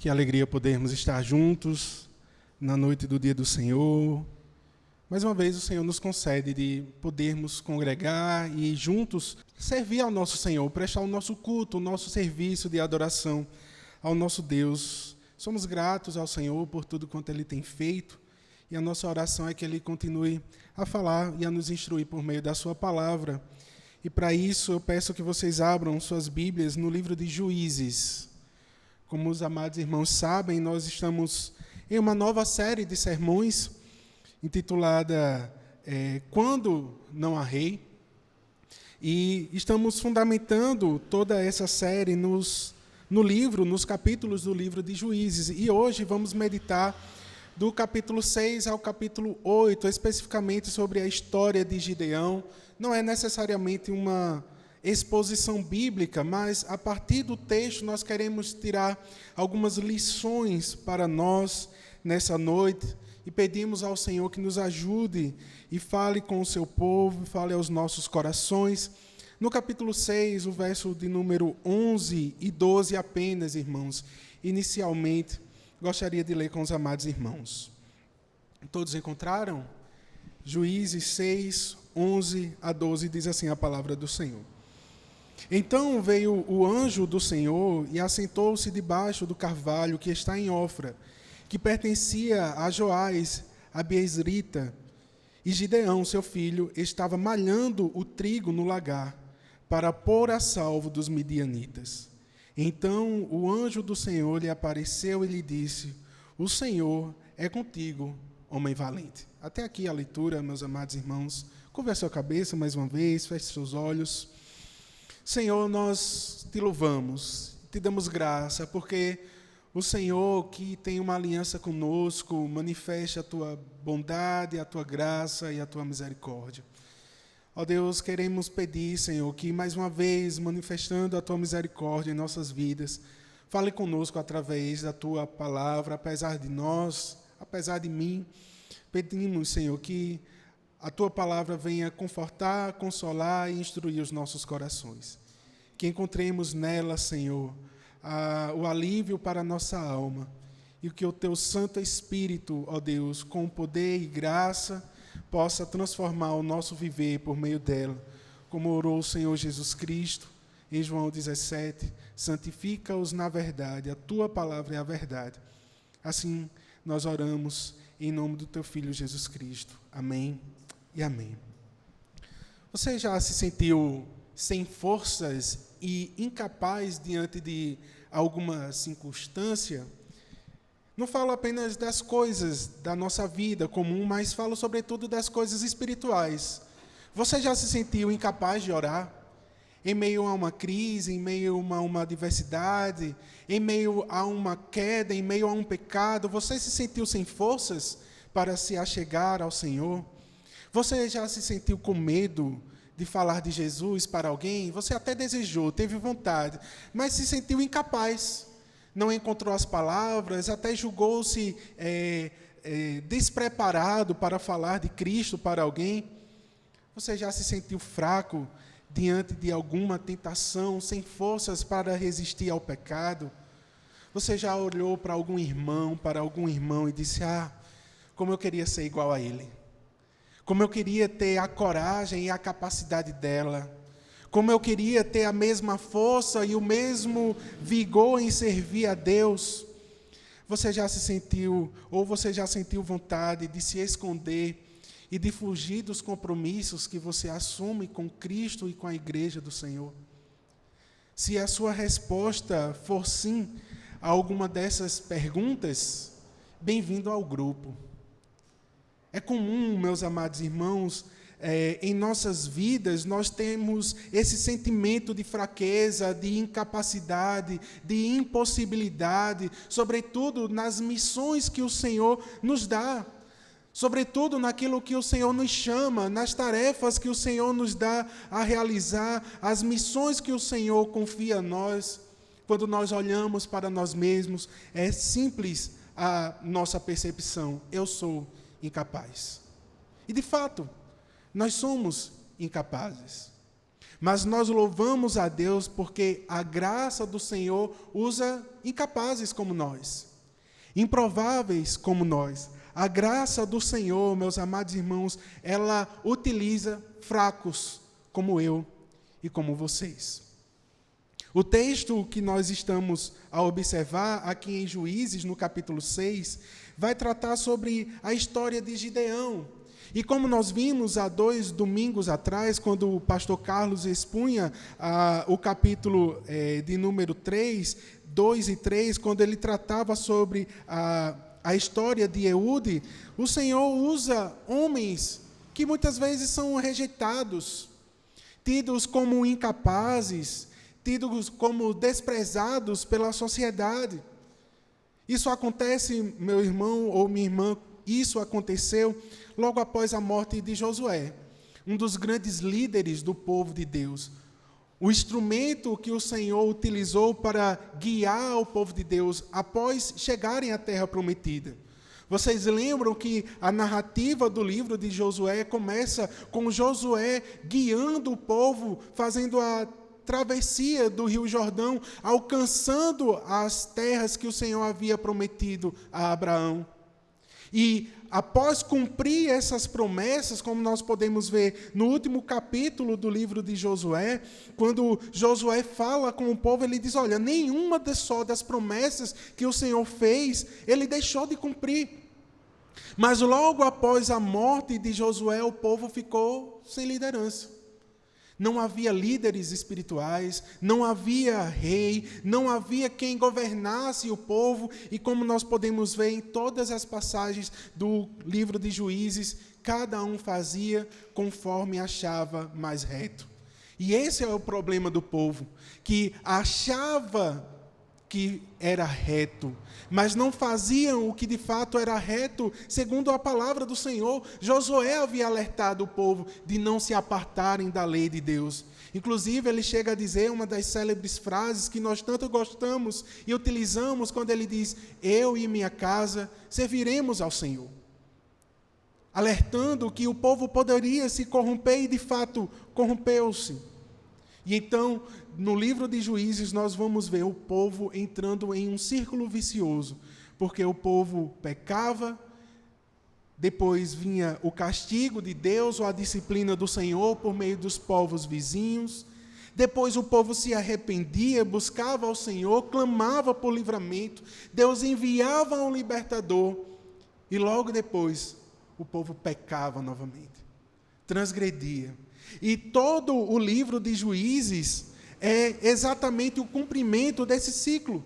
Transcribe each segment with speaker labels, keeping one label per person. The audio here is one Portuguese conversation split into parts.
Speaker 1: Que alegria podermos estar juntos na noite do dia do Senhor. Mais uma vez o Senhor nos concede de podermos congregar e juntos servir ao nosso Senhor, prestar o nosso culto, o nosso serviço de adoração ao nosso Deus. Somos gratos ao Senhor por tudo quanto Ele tem feito e a nossa oração é que Ele continue a falar e a nos instruir por meio da sua palavra. E para isso eu peço que vocês abram suas Bíblias no livro de Juízes. Como os amados irmãos sabem, nós estamos em uma nova série de sermões intitulada Quando Não Há Rei. E estamos fundamentando toda essa série nos capítulos do livro de Juízes. E hoje vamos meditar do capítulo 6 ao capítulo 8, especificamente sobre a história de Gideão. Não é necessariamente uma exposição bíblica, mas a partir do texto nós queremos tirar algumas lições para nós nessa noite e pedimos ao Senhor que nos ajude e fale com o seu povo, fale aos nossos corações. No capítulo 6, o verso de número 11 e 12 apenas, irmãos, inicialmente, gostaria de ler com os amados irmãos. Todos encontraram? Juízes 6, 11 a 12, diz assim a palavra do Senhor. Então veio o anjo do Senhor e assentou-se debaixo do carvalho que está em Ofra, que pertencia a Joás, a Biezrita, e Gideão, seu filho, estava malhando o trigo no lagar, para pôr a salvo dos midianitas. Então o anjo do Senhor lhe apareceu e lhe disse: O Senhor é contigo, homem valente. Até aqui a leitura, meus amados irmãos. Curva a sua cabeça mais uma vez, feche seus olhos. Senhor, nós te louvamos, te damos graça, porque o Senhor que tem uma aliança conosco, manifesta a tua bondade, a tua graça e a tua misericórdia. Ó Deus, queremos pedir, Senhor, que mais uma vez, manifestando a tua misericórdia em nossas vidas, fale conosco através da tua palavra, apesar de nós, apesar de mim. Pedimos, Senhor, que a tua palavra venha confortar, consolar e instruir os nossos corações. Que encontremos nela, Senhor, o alívio para a nossa alma. E que o teu Santo Espírito, ó Deus, com poder e graça, possa transformar o nosso viver por meio dela. Como orou o Senhor Jesus Cristo, em João 17, santifica-os na verdade, a tua palavra é a verdade. Assim, nós oramos em nome do teu Filho Jesus Cristo. Amém e amém. Você já se sentiu sem forças e incapaz diante de alguma circunstância? Não falo apenas das coisas da nossa vida comum, mas falo sobretudo das coisas espirituais. Você já se sentiu incapaz de orar? Em meio a uma crise, em meio a uma adversidade, em meio a uma queda, em meio a um pecado, você se sentiu sem forças para se achegar ao Senhor? Você já se sentiu com medo de falar de Jesus para alguém? Você até desejou, teve vontade, mas se sentiu incapaz. Não encontrou as palavras, até julgou-se despreparado para falar de Cristo para alguém. Você já se sentiu fraco diante de alguma tentação, sem forças para resistir ao pecado? Você já olhou para algum irmão e disse: como eu queria ser igual a ele. Como eu queria ter a coragem e a capacidade dela. Como eu queria ter a mesma força e o mesmo vigor em servir a Deus. Você já se sentiu, ou você já sentiu vontade de se esconder e de fugir dos compromissos que você assume com Cristo e com a igreja do Senhor? Se a sua resposta for sim a alguma dessas perguntas, bem-vindo ao grupo. É comum, meus amados irmãos, em nossas vidas, nós temos esse sentimento de fraqueza, de incapacidade, de impossibilidade, sobretudo nas missões que o Senhor nos dá, sobretudo naquilo que o Senhor nos chama, nas tarefas que o Senhor nos dá a realizar, as missões que o Senhor confia a nós. Quando nós olhamos para nós mesmos, é simples a nossa percepção: eu sou incapaz. E de fato, nós somos incapazes. Mas nós louvamos a Deus porque a graça do Senhor usa incapazes como nós, improváveis como nós. A graça do Senhor, meus amados irmãos, ela utiliza fracos como eu e como vocês. O texto que nós estamos a observar aqui em Juízes, no capítulo 6, vai tratar sobre a história de Gideão. E como nós vimos há 2 domingos atrás, quando o pastor Carlos expunha o capítulo de número 3, 2 e 3, quando ele tratava sobre a história de Eude, o Senhor usa homens que muitas vezes são rejeitados, tidos como incapazes, tidos como desprezados pela sociedade. Isso acontece, meu irmão ou minha irmã, isso aconteceu logo após a morte de Josué, um dos grandes líderes do povo de Deus. O instrumento que o Senhor utilizou para guiar o povo de Deus após chegarem à terra prometida. Vocês lembram que a narrativa do livro de Josué começa com Josué guiando o povo, fazendo a travessia do Rio Jordão, alcançando as terras que o Senhor havia prometido a Abraão. E após cumprir essas promessas, como nós podemos ver no último capítulo do livro de Josué, quando Josué fala com o povo, ele diz, olha, nenhuma só das promessas que o Senhor fez, ele deixou de cumprir. Mas logo após a morte de Josué, o povo ficou sem liderança. Não havia líderes espirituais, não havia rei, não havia quem governasse o povo, e como nós podemos ver em todas as passagens do livro de Juízes, cada um fazia conforme achava mais reto. E esse é o problema do povo, que achava que era reto, mas não faziam o que de fato era reto, segundo a palavra do Senhor. Josué havia alertado o povo de não se apartarem da lei de Deus. Inclusive, ele chega a dizer uma das célebres frases que nós tanto gostamos e utilizamos quando ele diz, eu e minha casa serviremos ao Senhor. Alertando que o povo poderia se corromper e de fato corrompeu-se. E então, no livro de Juízes, nós vamos ver o povo entrando em um círculo vicioso, porque o povo pecava, depois vinha o castigo de Deus ou a disciplina do Senhor por meio dos povos vizinhos, depois o povo se arrependia, buscava ao Senhor, clamava por livramento, Deus enviava um libertador, e logo depois o povo pecava novamente, transgredia. E todo o livro de Juízes é exatamente o cumprimento desse ciclo.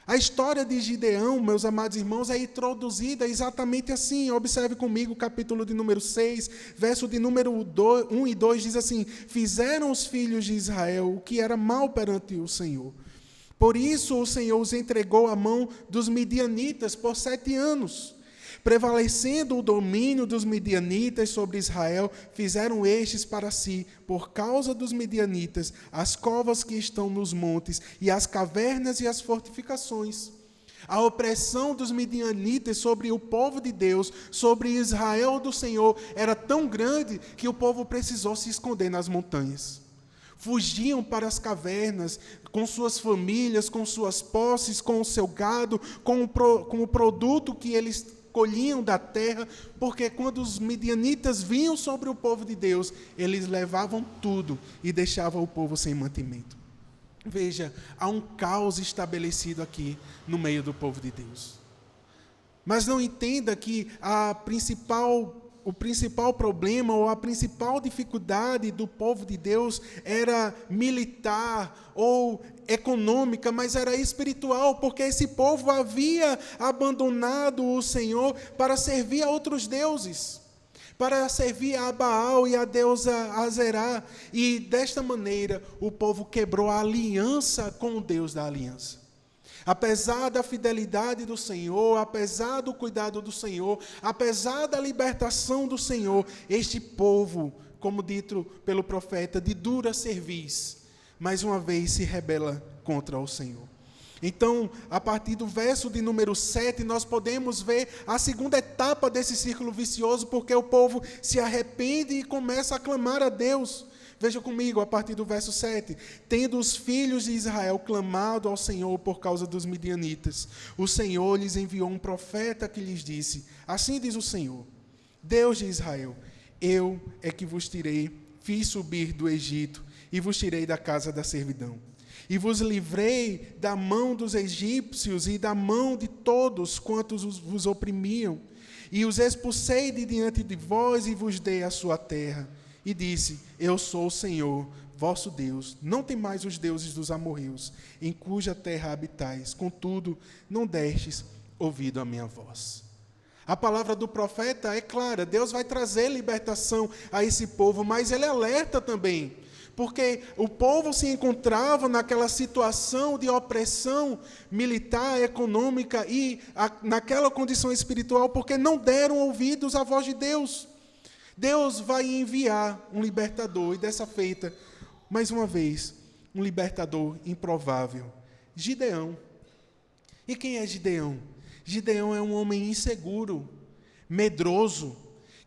Speaker 1: A história de Gideão, meus amados irmãos, é introduzida exatamente assim. Observe comigo o capítulo de número 6, verso de número 1 e 2, diz assim, fizeram os filhos de Israel o que era mal perante o Senhor. Por isso o Senhor os entregou à mão dos midianitas por 7 anos. Prevalecendo o domínio dos midianitas sobre Israel, fizeram estes para si, por causa dos midianitas, as covas que estão nos montes, e as cavernas e as fortificações. A opressão dos midianitas sobre o povo de Deus, sobre Israel do Senhor, era tão grande que o povo precisou se esconder nas montanhas. Fugiam para as cavernas, com suas famílias, com suas posses, com o seu gado, com o produto que eles colhiam da terra, porque quando os midianitas vinham sobre o povo de Deus, eles levavam tudo e deixavam o povo sem mantimento. Veja, há um caos estabelecido aqui no meio do povo de Deus. Mas não entenda que o principal problema ou a principal dificuldade do povo de Deus era militar ou econômica, mas era espiritual, porque esse povo havia abandonado o Senhor para servir a outros deuses, para servir a Baal e a deusa Azerá, e desta maneira o povo quebrou a aliança com o Deus da aliança. Apesar da fidelidade do Senhor, apesar do cuidado do Senhor, apesar da libertação do Senhor, este povo, como dito pelo profeta, de dura cerviz, mais uma vez se rebela contra o Senhor. Então, a partir do verso de número 7, nós podemos ver a segunda etapa desse círculo vicioso, porque o povo se arrepende e começa a clamar a Deus. Veja comigo a partir do verso 7. Tendo os filhos de Israel clamado ao Senhor por causa dos midianitas, o Senhor lhes enviou um profeta que lhes disse: assim diz o Senhor, Deus de Israel, eu é que vos fiz subir do Egito e vos tirei da casa da servidão. E vos livrei da mão dos egípcios e da mão de todos quantos vos oprimiam. E os expulsei de diante de vós e vos dei a sua terra. E disse: eu sou o Senhor, vosso Deus. Não temais os deuses dos amorreus, em cuja terra habitais. Contudo, não destes ouvido a minha voz. A palavra do profeta é clara. Deus vai trazer libertação a esse povo, mas ele alerta também. Porque o povo se encontrava naquela situação de opressão militar, econômica e naquela condição espiritual, porque não deram ouvidos à voz de Deus. Deus vai enviar um libertador, e dessa feita, mais uma vez, um libertador improvável, Gideão. E quem é Gideão? Gideão é um homem inseguro, medroso,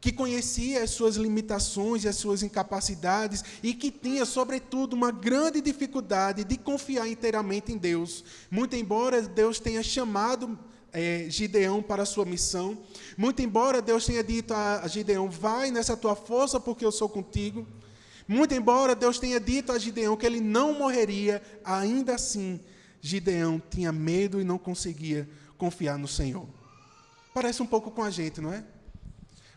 Speaker 1: que conhecia as suas limitações e as suas incapacidades e que tinha, sobretudo, uma grande dificuldade de confiar inteiramente em Deus. Muito embora Deus tenha chamado Gideão para a sua missão, muito embora Deus tenha dito a Gideão: vai nessa tua força porque eu sou contigo, muito embora Deus tenha dito a Gideão que ele não morreria, ainda assim, Gideão tinha medo e não conseguia confiar no Senhor. Parece um pouco com a gente, não é?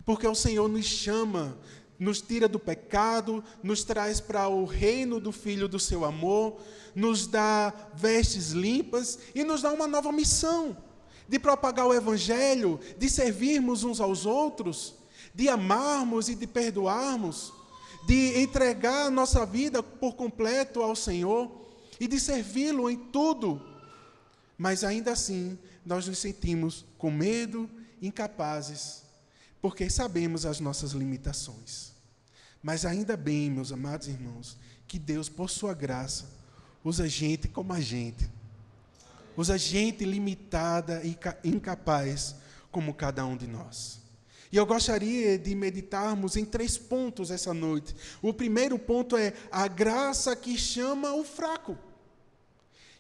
Speaker 1: Porque o Senhor nos chama, nos tira do pecado, nos traz para o reino do Filho do seu amor, nos dá vestes limpas e nos dá uma nova missão de propagar o Evangelho, de servirmos uns aos outros, de amarmos e de perdoarmos, de entregar a nossa vida por completo ao Senhor e de servi-lo em tudo. Mas ainda assim, nós nos sentimos com medo, incapazes, porque sabemos as nossas limitações. Mas ainda bem, meus amados irmãos, que Deus, por sua graça, usa gente como a gente. Usa gente limitada e incapaz como cada um de nós. E eu gostaria de meditarmos em 3 pontos essa noite. O primeiro ponto é a graça que chama o fraco.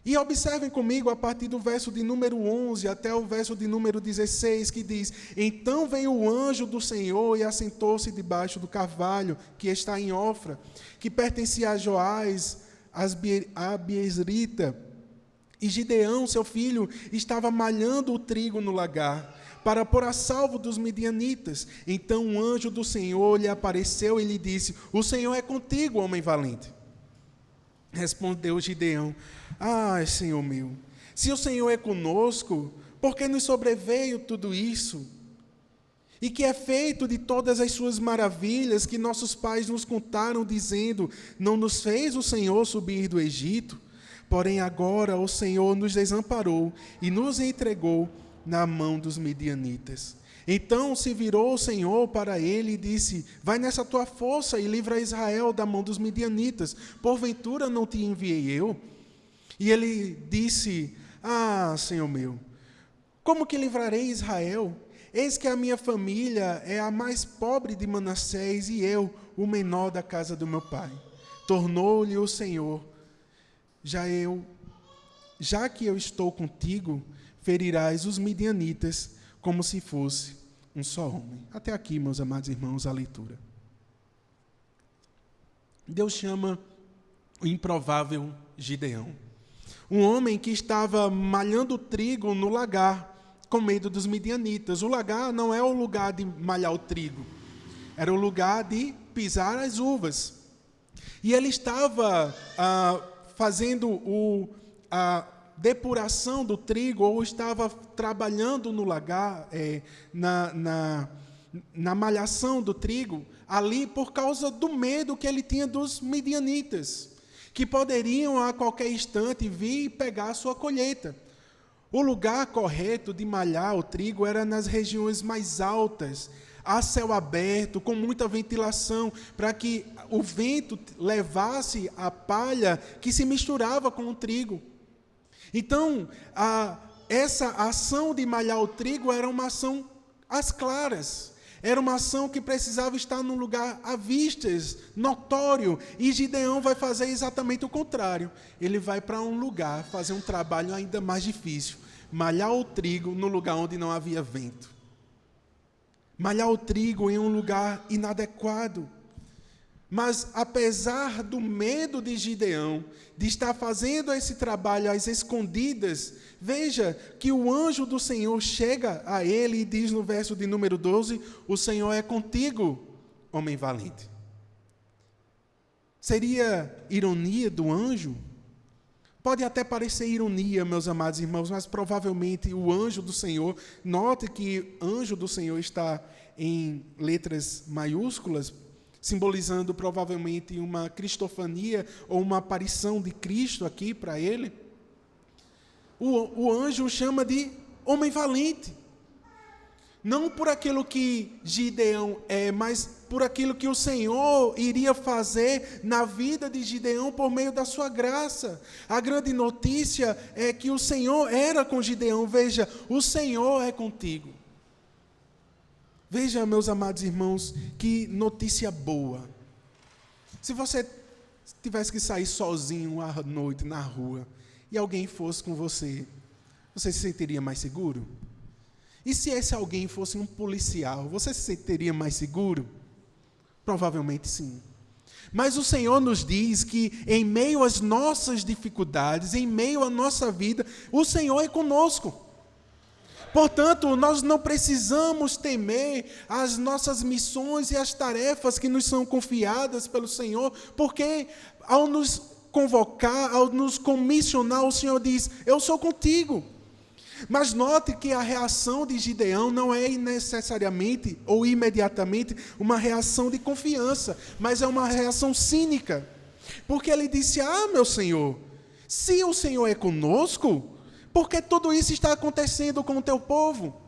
Speaker 1: E observem comigo a partir do verso de número 11 até o verso de número 16, que diz: então veio o anjo do Senhor e assentou-se debaixo do carvalho que está em Ofra, que pertencia a Joás, a Abiesrita. E Gideão, seu filho, estava malhando o trigo no lagar, para pôr a salvo dos midianitas. Então o anjo do Senhor lhe apareceu e lhe disse: o Senhor é contigo, homem valente. Respondeu Gideão: ah, Senhor meu, se o Senhor é conosco, por que nos sobreveio tudo isso? E que é feito de todas as suas maravilhas que nossos pais nos contaram, dizendo: não nos fez o Senhor subir do Egito? Porém agora o Senhor nos desamparou e nos entregou na mão dos midianitas. Então se virou o Senhor para ele e disse: vai nessa tua força e livra Israel da mão dos midianitas. Porventura não te enviei eu? E ele disse: ah, Senhor meu, como que livrarei Israel? Eis que a minha família é a mais pobre de Manassés e eu, o menor da casa do meu pai. Tornou-lhe o Senhor: já que eu estou contigo, ferirás os midianitas como se fosse um só homem. Até aqui, meus amados irmãos, a leitura. Deus chama o improvável Gideão. Um homem que estava malhando trigo no lagar, com medo dos midianitas. O lagar não é o lugar de malhar o trigo, era o lugar de pisar as uvas. E ele estava fazendo a depuração do trigo, ou estava trabalhando no lagar, na malhação do trigo, ali por causa do medo que ele tinha dos midianitas, que poderiam a qualquer instante vir e pegar a sua colheita. O lugar correto de malhar o trigo era nas regiões mais altas, a céu aberto, com muita ventilação, para que o vento levasse a palha que se misturava com o trigo. Então, essa ação de malhar o trigo era uma ação às claras. Era uma ação que precisava estar num lugar à vistas, notório. E Gideão vai fazer exatamente o contrário. Ele vai para um lugar fazer um trabalho ainda mais difícil. Malhar o trigo no lugar onde não havia vento. Malhar o trigo em um lugar inadequado. Mas apesar do medo de Gideão, de estar fazendo esse trabalho às escondidas, veja que o anjo do Senhor chega a ele e diz no verso de número 12, o Senhor é contigo, homem valente. Seria ironia do anjo? Pode até parecer ironia, meus amados irmãos, mas provavelmente o anjo do Senhor, note que anjo do Senhor está em letras maiúsculas, simbolizando provavelmente uma cristofania ou uma aparição de Cristo aqui para ele. O anjo o chama de homem valente. Não por aquilo que Gideão é, mas por aquilo que o Senhor iria fazer na vida de Gideão por meio da sua graça. A grande notícia é que o Senhor era com Gideão. Veja, o Senhor é contigo. Veja, meus amados irmãos, que notícia boa. Se você tivesse que sair sozinho à noite na rua e alguém fosse com você, você se sentiria mais seguro? E se esse alguém fosse um policial, você se sentiria mais seguro? Provavelmente sim. Mas o Senhor nos diz que em meio às nossas dificuldades, em meio à nossa vida, o Senhor é conosco. Portanto, nós não precisamos temer as nossas missões e as tarefas que nos são confiadas pelo Senhor, porque ao nos convocar, ao nos comissionar, o Senhor diz, eu sou contigo. Mas note que a reação de Gideão não é necessariamente ou imediatamente uma reação de confiança, mas é uma reação cínica. Porque ele disse, meu Senhor, se o Senhor é conosco, por que tudo isso está acontecendo com o teu povo?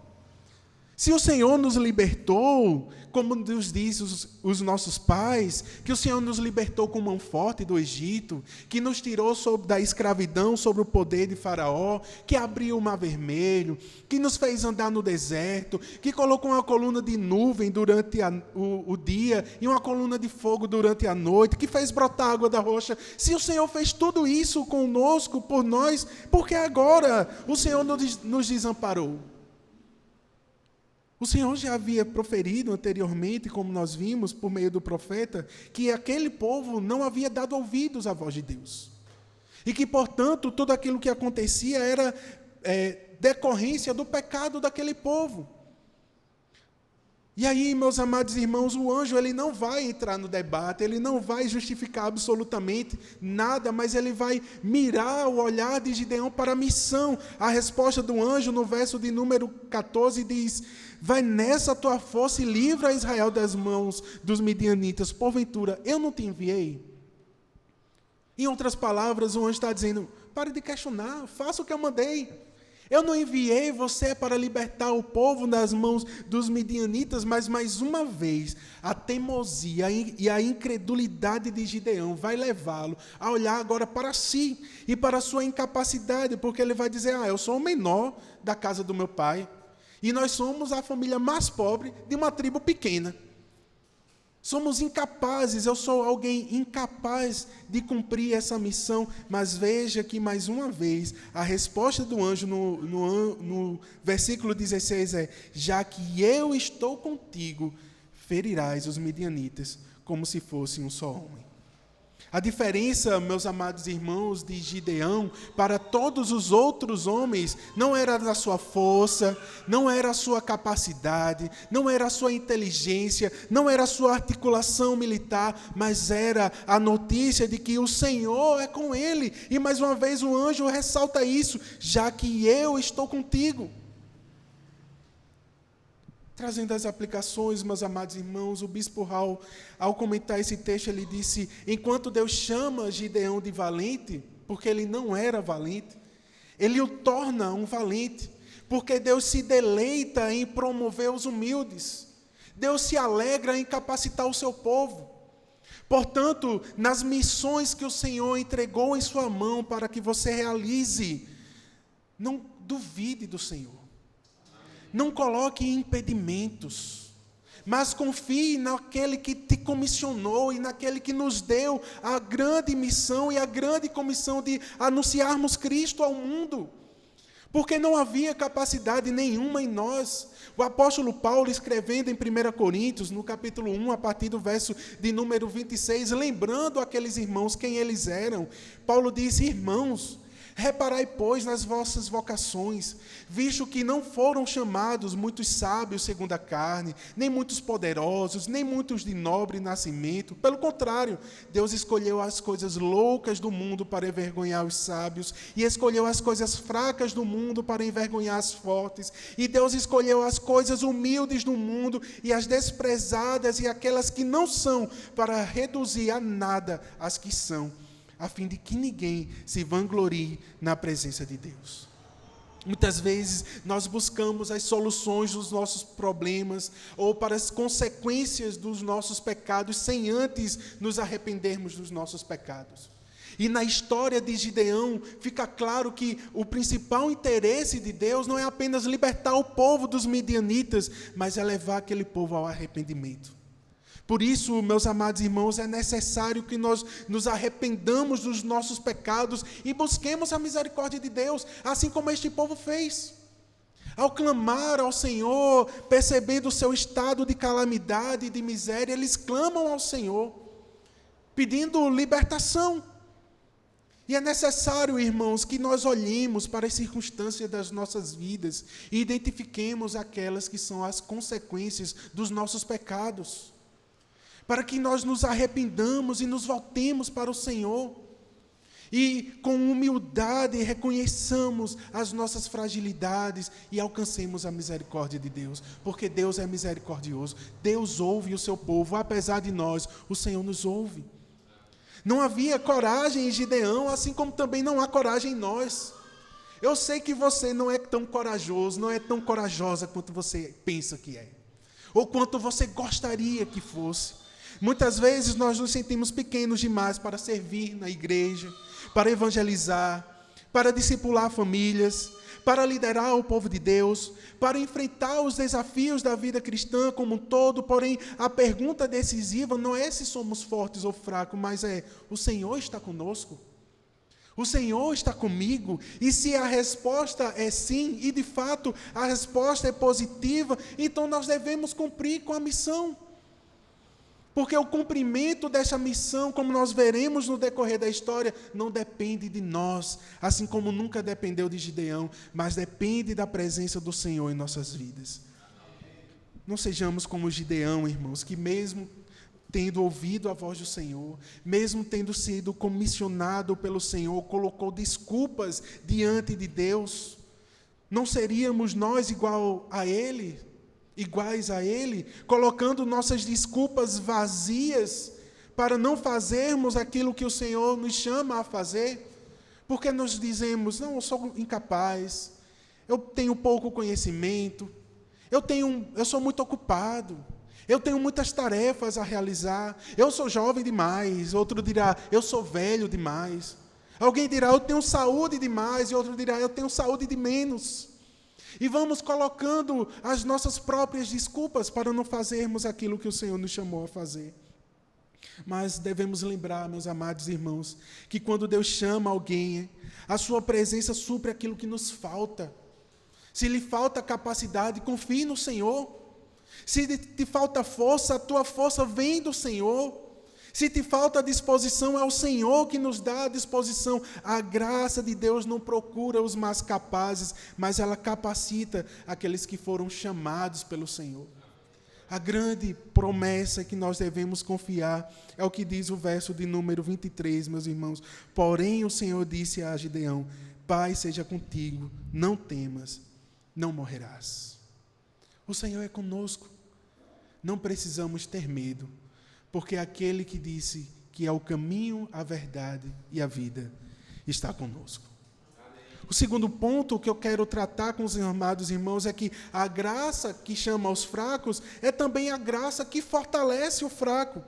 Speaker 1: Se o Senhor nos libertou, como nos diz os nossos pais, que o Senhor nos libertou com mão forte do Egito, que nos tirou da escravidão sobre o poder de Faraó, que abriu o mar vermelho, que nos fez andar no deserto, que colocou uma coluna de nuvem durante o dia e uma coluna de fogo durante a noite, que fez brotar água da rocha. Se o Senhor fez tudo isso conosco, por nós, por que agora o Senhor nos desamparou? O Senhor já havia proferido anteriormente, como nós vimos por meio do profeta, que aquele povo não havia dado ouvidos à voz de Deus. E que, portanto, tudo aquilo que acontecia era decorrência do pecado daquele povo. E aí, meus amados irmãos, o anjo ele não vai entrar no debate, ele não vai justificar absolutamente nada, mas ele vai mirar o olhar de Gideão para a missão. A resposta do anjo no verso de número 14 diz, vai nessa tua força e livra Israel das mãos dos midianitas, porventura eu não te enviei? Em outras palavras, o anjo está dizendo, pare de questionar, faça o que eu mandei. Eu não enviei você para libertar o povo das mãos dos midianitas, mas mais uma vez a teimosia e a incredulidade de Gideão vai levá-lo a olhar agora para si e para a sua incapacidade, porque ele vai dizer, eu sou o menor da casa do meu pai e nós somos a família mais pobre de uma tribo pequena. Somos incapazes, eu sou alguém incapaz de cumprir essa missão, mas veja que mais uma vez, a resposta do anjo no versículo 16 é, já que eu estou contigo, ferirás os midianitas como se fosse um só homem. A diferença, meus amados irmãos, de Gideão para todos os outros homens não era da sua força, não era a sua capacidade, não era a sua inteligência, não era a sua articulação militar, mas era a notícia de que o Senhor é com ele. E mais uma vez o anjo ressalta isso, já que eu estou contigo. Trazendo as aplicações, meus amados irmãos, o bispo Raul, ao comentar esse texto, ele disse, enquanto Deus chama Gideão de valente, porque ele não era valente, ele o torna um valente, porque Deus se deleita em promover os humildes, Deus se alegra em capacitar o seu povo. Portanto, nas missões que o Senhor entregou em sua mão para que você realize, não duvide do Senhor. Não coloque impedimentos, mas confie naquele que te comissionou e naquele que nos deu a grande missão e a grande comissão de anunciarmos Cristo ao mundo. Porque não havia capacidade nenhuma em nós. O apóstolo Paulo, escrevendo em 1 Coríntios, no capítulo 1, a partir do verso de número 26, lembrando aqueles irmãos quem eles eram, Paulo diz: irmãos, reparai, pois, nas vossas vocações, visto que não foram chamados muitos sábios segundo a carne, nem muitos poderosos, nem muitos de nobre nascimento. Pelo contrário, Deus escolheu as coisas loucas do mundo para envergonhar os sábios, e escolheu as coisas fracas do mundo para envergonhar as fortes, e Deus escolheu as coisas humildes do mundo e as desprezadas e aquelas que não são, para reduzir a nada as que são, a fim de que ninguém se vanglorie na presença de Deus. Muitas vezes nós buscamos as soluções dos nossos problemas ou para as consequências dos nossos pecados sem antes nos arrependermos dos nossos pecados. E na história de Gideão fica claro que o principal interesse de Deus não é apenas libertar o povo dos midianitas, mas é levar aquele povo ao arrependimento. Por isso, meus amados irmãos, é necessário que nós nos arrependamos dos nossos pecados e busquemos a misericórdia de Deus, assim como este povo fez. Ao clamar ao Senhor, percebendo o seu estado de calamidade e de miséria, eles clamam ao Senhor, pedindo libertação. E é necessário, irmãos, que nós olhemos para as circunstâncias das nossas vidas e identifiquemos aquelas que são as consequências dos nossos pecados, para que nós nos arrependamos e nos voltemos para o Senhor. E com humildade reconheçamos as nossas fragilidades e alcancemos a misericórdia de Deus. Porque Deus é misericordioso. Deus ouve o seu povo. Apesar de nós, o Senhor nos ouve. Não havia coragem em Gideão, assim como também não há coragem em nós. Eu sei que você não é tão corajoso, não é tão corajosa quanto você pensa que é. Ou quanto você gostaria que fosse. Muitas vezes nós nos sentimos pequenos demais para servir na igreja, para evangelizar, para discipular famílias, para liderar o povo de Deus, para enfrentar os desafios da vida cristã como um todo. Porém, a pergunta decisiva não é se somos fortes ou fracos, mas é: o Senhor está conosco? O Senhor está comigo? E se a resposta é sim, e de fato a resposta é positiva, então nós devemos cumprir com a missão. Porque o cumprimento dessa missão, como nós veremos no decorrer da história, não depende de nós, assim como nunca dependeu de Gideão, mas depende da presença do Senhor em nossas vidas. Não sejamos como Gideão, irmãos, que mesmo tendo ouvido a voz do Senhor, mesmo tendo sido comissionado pelo Senhor, colocou desculpas diante de Deus. Não seríamos nós iguais a Ele, colocando nossas desculpas vazias para não fazermos aquilo que o Senhor nos chama a fazer? Porque nós dizemos: não, eu sou incapaz, eu tenho pouco conhecimento, eu sou muito ocupado, eu tenho muitas tarefas a realizar, eu sou jovem demais. Outro dirá: eu sou velho demais. Alguém dirá: eu tenho saúde demais, e outro dirá: eu tenho saúde de menos. E vamos colocando as nossas próprias desculpas para não fazermos aquilo que o Senhor nos chamou a fazer. Mas devemos lembrar, meus amados irmãos, que quando Deus chama alguém, a sua presença supre aquilo que nos falta. Se lhe falta capacidade, confie no Senhor. Se te falta força, a tua força vem do Senhor. Se te falta disposição, é o Senhor que nos dá a disposição. A graça de Deus não procura os mais capazes, mas ela capacita aqueles que foram chamados pelo Senhor. A grande promessa que nós devemos confiar é o que diz o verso de número 23, meus irmãos. Porém, o Senhor disse a Gideão: Pai seja contigo, não temas, não morrerás. O Senhor é conosco. Não precisamos ter medo. Porque aquele que disse que é o caminho, a verdade e a vida está conosco. O segundo ponto que eu quero tratar com os amados irmãos é que a graça que chama os fracos é também a graça que fortalece o fraco.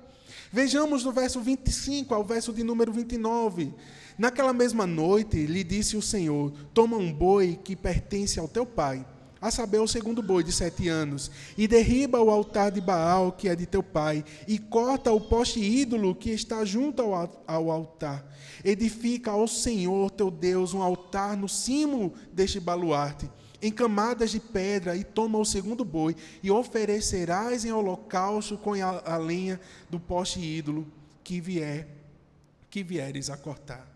Speaker 1: Vejamos no verso 25 ao verso de número 29. Naquela mesma noite lhe disse o Senhor: toma um boi que pertence ao teu pai, a saber, o segundo boi de 7 anos, e derriba o altar de Baal, que é de teu pai, e corta o poste ídolo que está junto ao altar. Edifica ao Senhor teu Deus um altar no cimo deste baluarte, em camadas de pedra, e toma o segundo boi, e oferecerás em holocausto com a lenha do poste ídolo que vieres a cortar.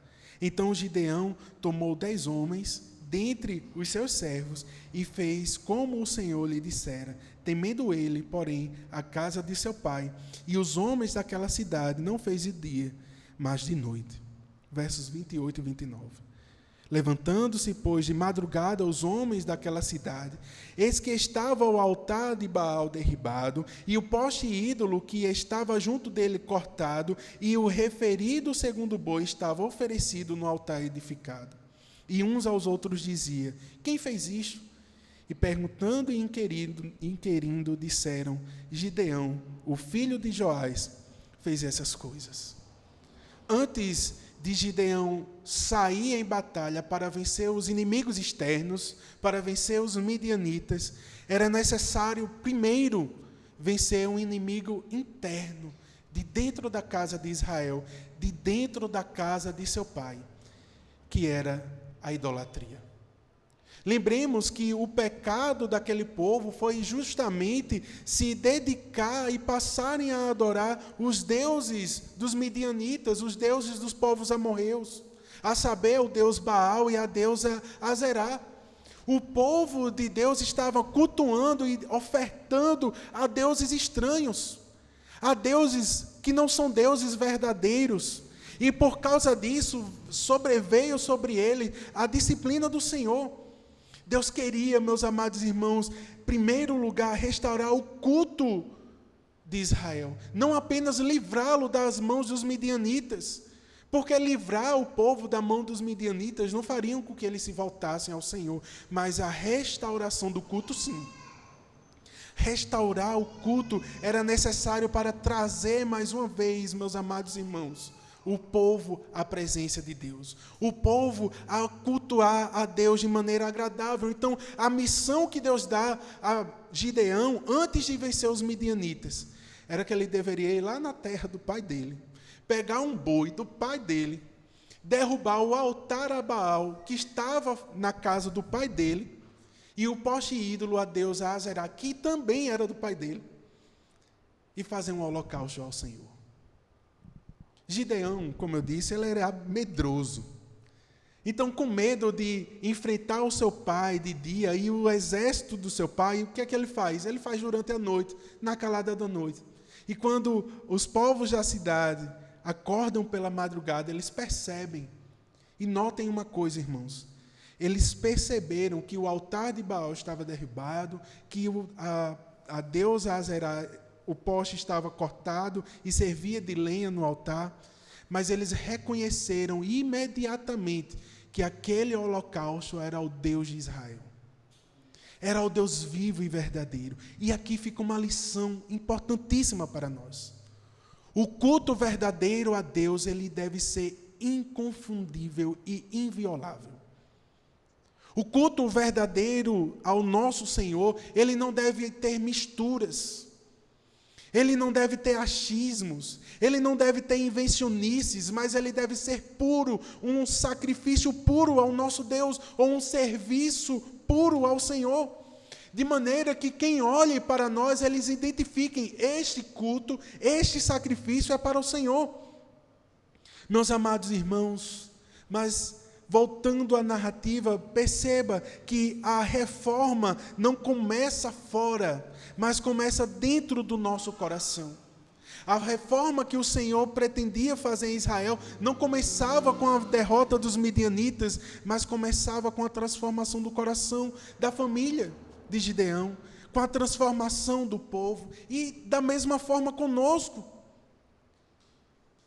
Speaker 1: Então Gideão tomou 10 homens dentre os seus servos e fez como o Senhor lhe dissera, temendo ele, porém, a casa de seu pai. E os homens daquela cidade não fez de dia, mas de noite. Versos 28 e 29. Levantando-se, pois, de madrugada os homens daquela cidade, eis que estava o altar de Baal derribado, e o poste ídolo que estava junto dele cortado, e o referido segundo boi estava oferecido no altar edificado. E uns aos outros dizia, quem fez isto? E perguntando e inquirindo, disseram, Gideão, o filho de Joás, fez essas coisas. Antes de Gideão sair em batalha para vencer os inimigos externos, para vencer os midianitas, era necessário primeiro vencer um inimigo interno, de dentro da casa de Israel, de dentro da casa de seu pai, que era a idolatria. Lembremos que o pecado daquele povo foi justamente se dedicar e passarem a adorar os deuses dos midianitas, os deuses dos povos amorreus, a saber, o deus Baal e a deusa Azerá. O povo de Deus estava cultuando e ofertando a deuses estranhos, a deuses que não são deuses verdadeiros. E por causa disso, sobreveio sobre ele a disciplina do Senhor. Deus queria, meus amados irmãos, em primeiro lugar, restaurar o culto de Israel. Não apenas livrá-lo das mãos dos midianitas, porque livrar o povo da mão dos midianitas não fariam com que eles se voltassem ao Senhor, mas a restauração do culto, sim. Restaurar o culto era necessário para trazer mais uma vez, meus amados irmãos, o povo à presença de Deus, o povo a cultuar a Deus de maneira agradável. Então, a missão que Deus dá a Gideão, antes de vencer os midianitas, era que ele deveria ir lá na terra do pai dele, pegar um boi do pai dele, derrubar o altar a Baal, que estava na casa do pai dele, e o poste ídolo a Deus, a Azerá, que também era do pai dele, e fazer um holocausto ao Senhor. Gideão, como eu disse, ele era medroso. Então, com medo de enfrentar o seu pai de dia e o exército do seu pai, o que é que ele faz? Ele faz durante a noite, na calada da noite. E quando os povos da cidade acordam pela madrugada, eles percebem. E notem uma coisa, irmãos. Eles perceberam que o altar de Baal estava derribado, que a deusa Azerá, o poste estava cortado e servia de lenha no altar, mas eles reconheceram imediatamente que aquele holocausto era o Deus de Israel. Era o Deus vivo e verdadeiro. E aqui fica uma lição importantíssima para nós. O culto verdadeiro a Deus, ele deve ser inconfundível e inviolável. O culto verdadeiro ao nosso Senhor, ele não deve ter misturas. Ele não deve ter achismos, ele não deve ter invencionices, mas ele deve ser puro, um sacrifício puro ao nosso Deus, ou um serviço puro ao Senhor. De maneira que quem olhe para nós, eles identifiquem, este culto, este sacrifício é para o Senhor. Meus amados irmãos, mas voltando à narrativa, perceba que a reforma não começa fora, mas começa dentro do nosso coração. A reforma que o Senhor pretendia fazer em Israel não começava com a derrota dos midianitas, mas começava com a transformação do coração da família de Gideão, com a transformação do povo, e da mesma forma conosco.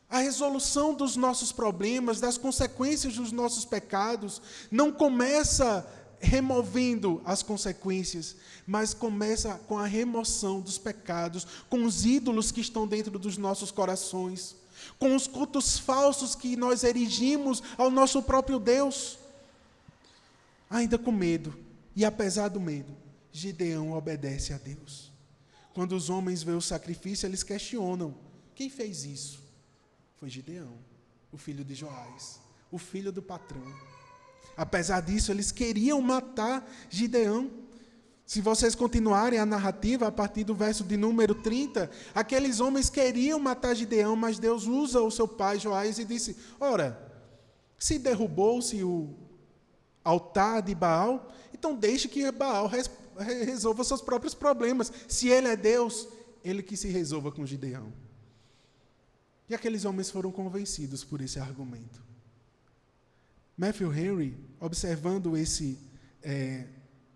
Speaker 1: A resolução dos nossos problemas, das consequências dos nossos pecados, não começa removendo as consequências, mas começa com a remoção dos pecados, com os ídolos que estão dentro dos nossos corações, com os cultos falsos que nós erigimos ao nosso próprio Deus. Ainda com medo, e apesar do medo, Gideão obedece a Deus. Quando os homens veem o sacrifício, eles questionam: quem fez isso? Foi Gideão, o filho de Joás, o filho do patrão. Apesar disso, eles queriam matar Gideão. Se vocês continuarem a narrativa, a partir do verso de número 30, aqueles homens queriam matar Gideão, mas Deus usa o seu pai Joás e disse: ora, se derrubou-se o altar de Baal, então deixe que Baal resolva seus próprios problemas. Se ele é Deus, ele que se resolva com Gideão. E aqueles homens foram convencidos por esse argumento. Matthew Henry, observando esse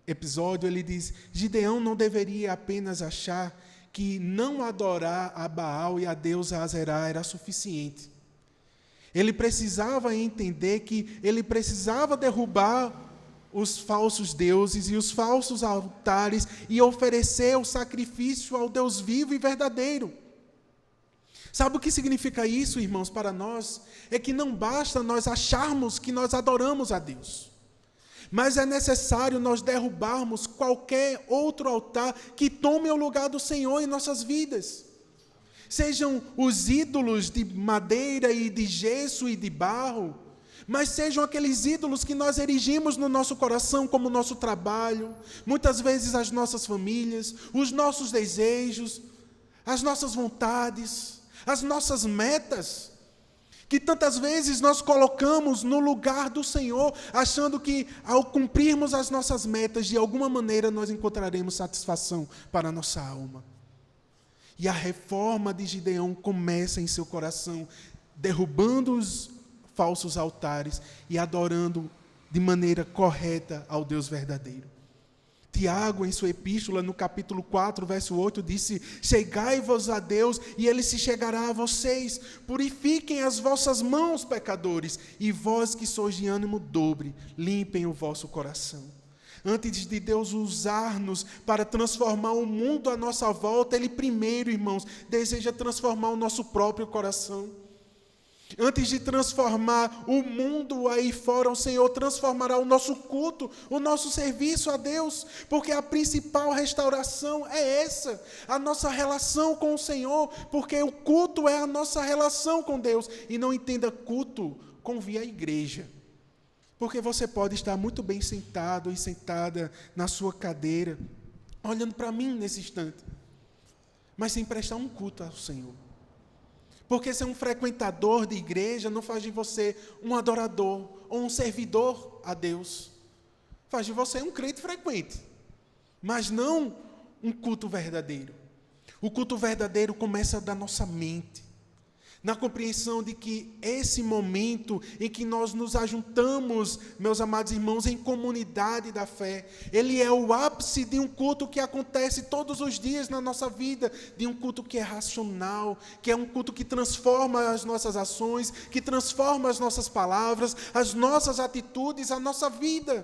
Speaker 1: episódio, ele diz: Gideão não deveria apenas achar que não adorar a Baal e a deusa Azerá era suficiente. Ele precisava entender que ele precisava derrubar os falsos deuses e os falsos altares e oferecer o sacrifício ao Deus vivo e verdadeiro. Sabe o que significa isso, irmãos, para nós? É que não basta nós acharmos que nós adoramos a Deus, mas é necessário nós derrubarmos qualquer outro altar que tome o lugar do Senhor em nossas vidas. Sejam os ídolos de madeira e de gesso e de barro, mas sejam aqueles ídolos que nós erigimos no nosso coração, como o nosso trabalho, muitas vezes as nossas famílias, os nossos desejos, as nossas vontades, as nossas metas, que tantas vezes nós colocamos no lugar do Senhor, achando que ao cumprirmos as nossas metas, de alguma maneira nós encontraremos satisfação para a nossa alma. E a reforma de Gideão começa em seu coração, derrubando os falsos altares e adorando de maneira correta ao Deus verdadeiro. Tiago, em sua epístola, no capítulo 4, verso 8, disse: chegai-vos a Deus, e Ele se chegará a vocês. Purifiquem as vossas mãos, pecadores, e vós que sois de ânimo dobre, limpem o vosso coração. Antes de Deus usar-nos para transformar o mundo à nossa volta, Ele primeiro, irmãos, deseja transformar o nosso próprio coração. Antes de transformar o mundo aí fora, o Senhor transformará o nosso culto, o nosso serviço a Deus, porque a principal restauração é essa, a nossa relação com o Senhor, porque o culto é a nossa relação com Deus. E não entenda culto como via igreja, porque você pode estar muito bem sentado e sentada na sua cadeira, olhando para mim nesse instante, mas sem prestar um culto ao Senhor. Porque ser um frequentador de igreja não faz de você um adorador ou um servidor a Deus. Faz de você um crente frequente, mas não um culto verdadeiro. O culto verdadeiro começa da nossa mente, na compreensão de que esse momento em que nós nos ajuntamos, meus amados irmãos, em comunidade da fé, ele é o ápice de um culto que acontece todos os dias na nossa vida, de um culto que é racional, que é um culto que transforma as nossas ações, que transforma as nossas palavras, as nossas atitudes, a nossa vida,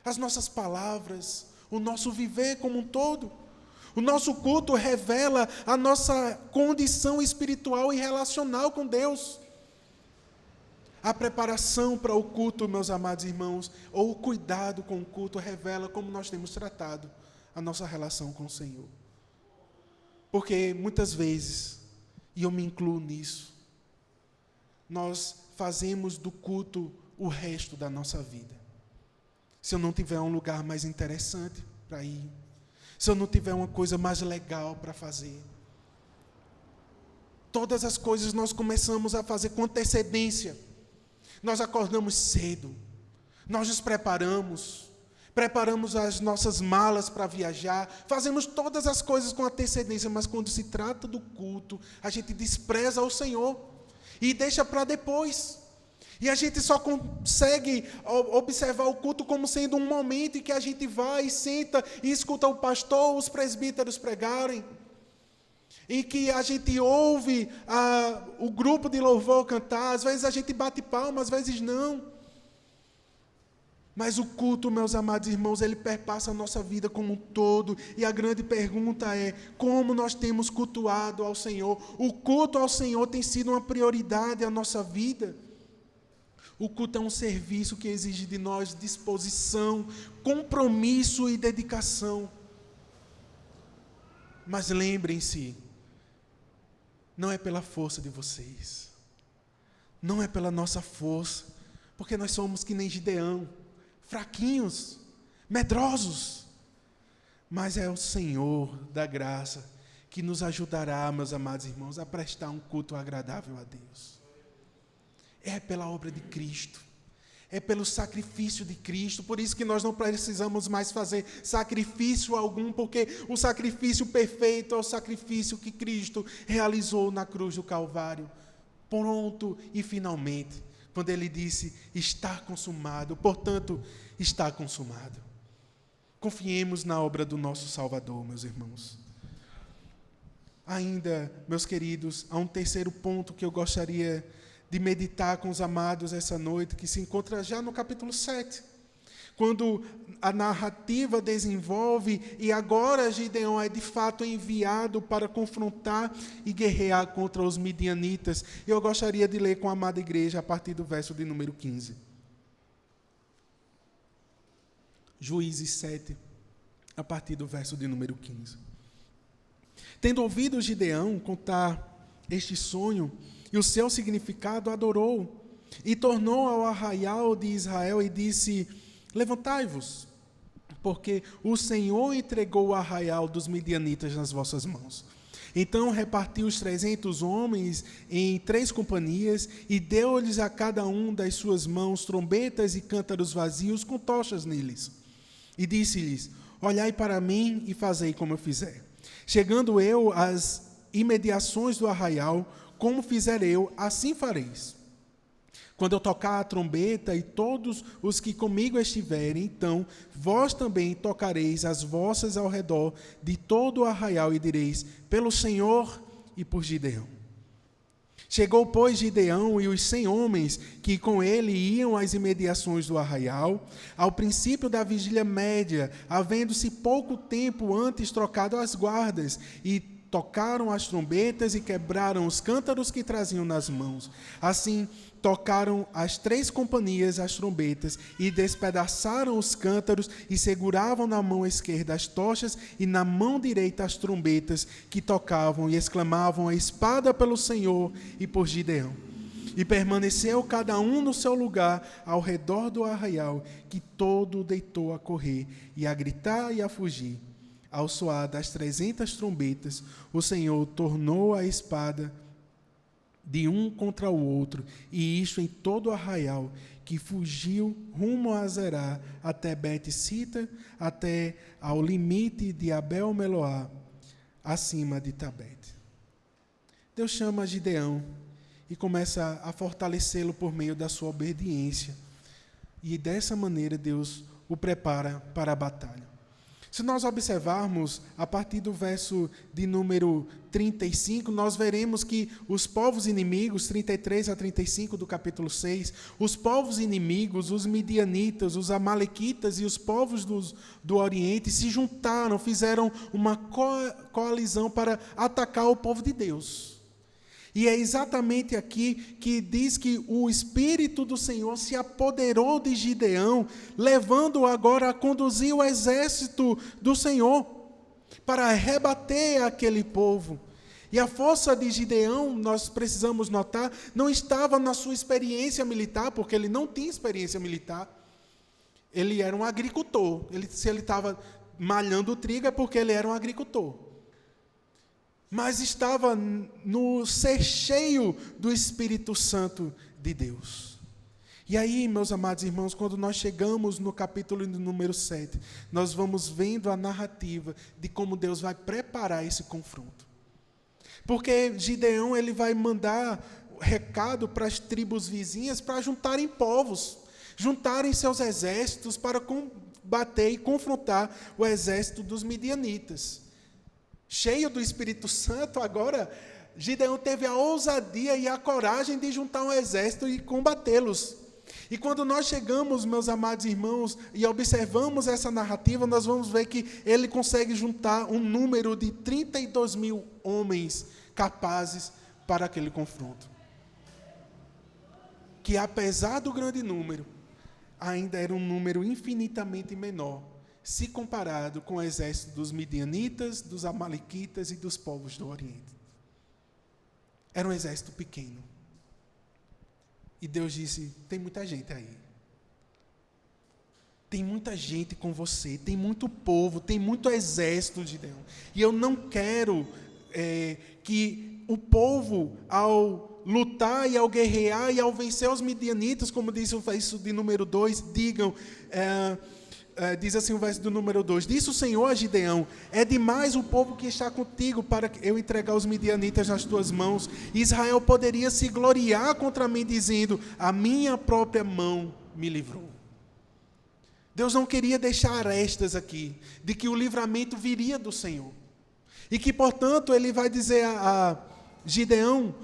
Speaker 1: as nossas palavras, o nosso viver como um todo. O nosso culto revela a nossa condição espiritual e relacional com Deus. A preparação para o culto, meus amados irmãos, ou o cuidado com o culto, revela como nós temos tratado a nossa relação com o Senhor. Porque muitas vezes, e eu me incluo nisso, nós fazemos do culto o resto da nossa vida. Se eu não tiver um lugar mais interessante para ir, se eu não tiver uma coisa mais legal para fazer, todas as coisas nós começamos a fazer com antecedência. Nós acordamos cedo, nós nos preparamos as nossas malas para viajar, fazemos todas as coisas com antecedência, mas quando se trata do culto, a gente despreza o Senhor e deixa para depois. E a gente só consegue observar o culto como sendo um momento em que a gente vai e senta e escuta o pastor, os presbíteros pregarem, em que a gente ouve o grupo de louvor cantar, às vezes a gente bate palma, às vezes não. Mas o culto, meus amados irmãos, ele perpassa a nossa vida como um todo, e a grande pergunta é: como nós temos cultuado ao Senhor? O culto ao Senhor tem sido uma prioridade à nossa vida. O culto é um serviço que exige de nós disposição, compromisso e dedicação. Mas lembrem-se, não é pela força de vocês, não é pela nossa força, porque nós somos que nem Gideão, fraquinhos, medrosos, mas é o Senhor da graça que nos ajudará, meus amados irmãos, a prestar um culto agradável a Deus. É pela obra de Cristo, é pelo sacrifício de Cristo, por isso que nós não precisamos mais fazer sacrifício algum, porque o sacrifício perfeito é o sacrifício que Cristo realizou na cruz do Calvário, pronto e finalmente, quando Ele disse, está consumado, portanto, está consumado. Confiemos na obra do nosso Salvador, meus irmãos. Ainda, meus queridos, há um terceiro ponto que eu gostaria de meditar com os amados essa noite, que se encontra já no capítulo 7, quando a narrativa desenvolve e agora Gideão é de fato enviado para confrontar e guerrear contra os midianitas. Eu gostaria de ler com a amada igreja a partir do verso de número 15. Juízes 7, a partir do verso de número 15. Tendo ouvido Gideão contar este sonho e o seu significado, adorou e tornou ao arraial de Israel e disse, levantai-vos, porque o Senhor entregou o arraial dos midianitas nas vossas mãos. Então repartiu os 300 homens em 3 companhias e deu-lhes a cada um das suas mãos trombetas e cântaros vazios com tochas neles. E disse-lhes, olhai para mim e fazei como eu fizer. Chegando eu às imediações do arraial, como fizer eu, assim fareis. Quando eu tocar a trombeta e todos os que comigo estiverem, então vós também tocareis as vossas ao redor de todo o arraial e direis, pelo Senhor e por Gideão. Chegou, pois, Gideão e os 100 homens que com ele iam às imediações do arraial, ao princípio da vigília média, havendo-se pouco tempo antes trocado as guardas, e tocaram as trombetas e quebraram os cântaros que traziam nas mãos. Assim, tocaram as 3 companhias as trombetas e despedaçaram os cântaros e seguravam na mão esquerda as tochas e na mão direita as trombetas que tocavam e exclamavam a espada pelo Senhor e por Gideão. E permaneceu cada um no seu lugar ao redor do arraial, que todo deitou a correr e a gritar e a fugir. Ao soar das 300 trombetas, o Senhor tornou a espada de um contra o outro, e isto em todo o arraial, que fugiu rumo a Zerá, até Bet-Sita, até ao limite de Abel-Meloá, acima de Tabete. Deus chama Gideão e começa a fortalecê-lo por meio da sua obediência. E dessa maneira Deus o prepara para a batalha. Se nós observarmos, a partir do verso de número 35, nós veremos que os povos inimigos, 33 a 35 do capítulo 6, os povos inimigos, os midianitas, os amalequitas e os povos do Oriente se juntaram, fizeram uma coalizão para atacar o povo de Deus. E é exatamente aqui que diz que o Espírito do Senhor se apoderou de Gideão, levando-o agora a conduzir o exército do Senhor para rebater aquele povo. E a força de Gideão, nós precisamos notar, não estava na sua experiência militar, porque ele não tinha experiência militar. Ele era um agricultor. Se ele estava malhando o trigo é porque ele era um agricultor. Mas estava no ser cheio do Espírito Santo de Deus. E aí, meus amados irmãos, quando nós chegamos no capítulo número 7, nós vamos vendo a narrativa de como Deus vai preparar esse confronto. Porque Gideão ele vai mandar recado para as tribos vizinhas para juntarem povos, juntarem seus exércitos para combater e confrontar o exército dos midianitas. Cheio do Espírito Santo, agora, Gideão teve a ousadia e a coragem de juntar um exército e combatê-los. E quando nós chegamos, meus amados irmãos, e observamos essa narrativa, nós vamos ver que ele consegue juntar um número de 32 mil homens capazes para aquele confronto. que apesar do grande número, ainda era um número infinitamente menor, se comparado com o exército dos midianitas, dos amalequitas e dos povos do Oriente. Era um exército pequeno. E Deus disse, tem muita gente aí. Tem muita gente com você, tem muito povo, tem muito exército, Gideão. E eu não quero que o povo, ao lutar e ao guerrear e ao vencer os midianitas, como diz o verso de número 2, diz assim o verso do número 2, disse o Senhor a Gideão, é demais o povo que está contigo para eu entregar os midianitas nas tuas mãos. Israel poderia se gloriar contra mim, dizendo, a minha própria mão me livrou. Deus não queria deixar arestas aqui, de que o livramento viria do Senhor. E que, portanto, ele vai dizer a Gideão,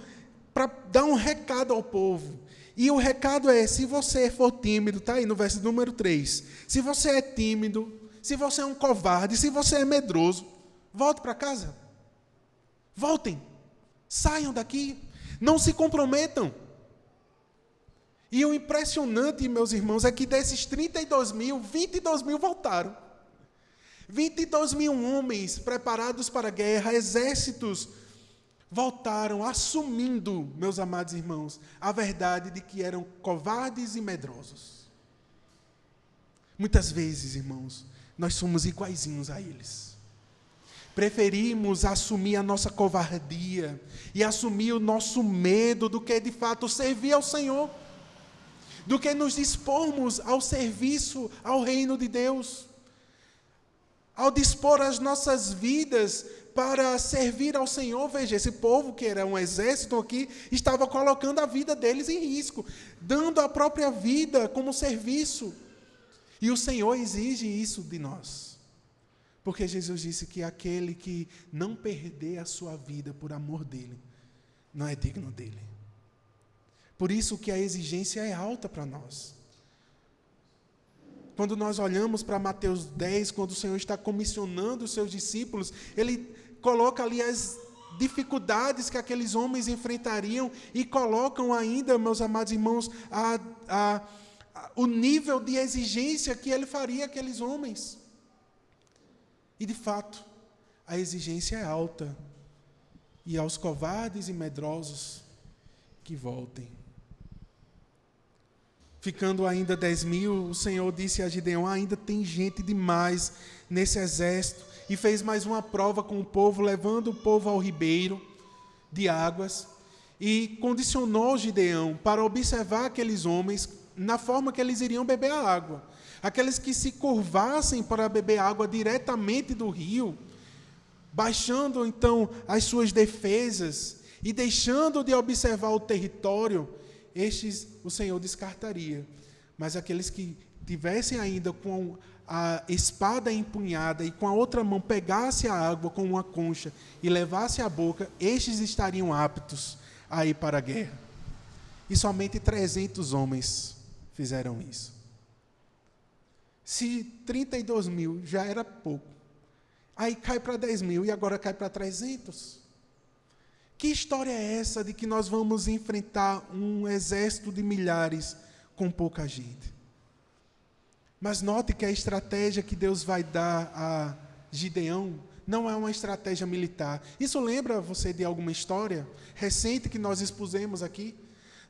Speaker 1: para dar um recado ao povo. E o recado é, se você for tímido, está aí no verso número 3, se você é tímido, se você é um covarde, se você é medroso, volte para casa. Voltem, saiam daqui, não se comprometam. E o impressionante, meus irmãos, é que desses 32 mil, 22 mil voltaram. 22 mil homens preparados para a guerra, exércitos, voltaram assumindo, meus amados irmãos, a verdade de que eram covardes e medrosos. Muitas vezes, irmãos, nós somos iguaizinhos a eles. Preferimos assumir a nossa covardia e assumir o nosso medo do que, de fato, servir ao Senhor, do que nos dispormos ao serviço ao reino de Deus, ao dispor as nossas vidas para servir ao Senhor. Veja, esse povo que era um exército aqui, estava colocando a vida deles em risco, dando a própria vida como serviço. E o Senhor exige isso de nós. Porque Jesus disse que aquele que não perder a sua vida por amor dele, não é digno dele. Por isso que a exigência é alta para nós. Quando nós olhamos para Mateus 10, quando o Senhor está comissionando os seus discípulos, Ele coloca ali as dificuldades que aqueles homens enfrentariam e colocam ainda, meus amados irmãos, o nível de exigência que Ele faria àqueles homens. E, de fato, a exigência é alta. E aos covardes e medrosos que voltem. Ficando ainda 10 mil, o Senhor disse a Gideão, ainda tem gente demais nesse exército. E fez mais uma prova com o povo, levando o povo ao ribeiro de águas. E condicionou Gideão para observar aqueles homens na forma que eles iriam beber a água. Aqueles que se curvassem para beber água diretamente do rio, baixando então as suas defesas e deixando de observar o território, estes o Senhor descartaria. Mas aqueles que tivessem ainda com a espada empunhada e com a outra mão pegasse a água com uma concha e levasse à boca, estes estariam aptos a ir para a guerra. E somente 300 homens fizeram isso. Se 32 mil já era pouco, aí cai para 10 mil e agora cai para 300. Que história é essa de que nós vamos enfrentar um exército de milhares com pouca gente? Mas note que a estratégia que Deus vai dar a Gideão não é uma estratégia militar. Isso lembra você de alguma história recente que nós expusemos aqui?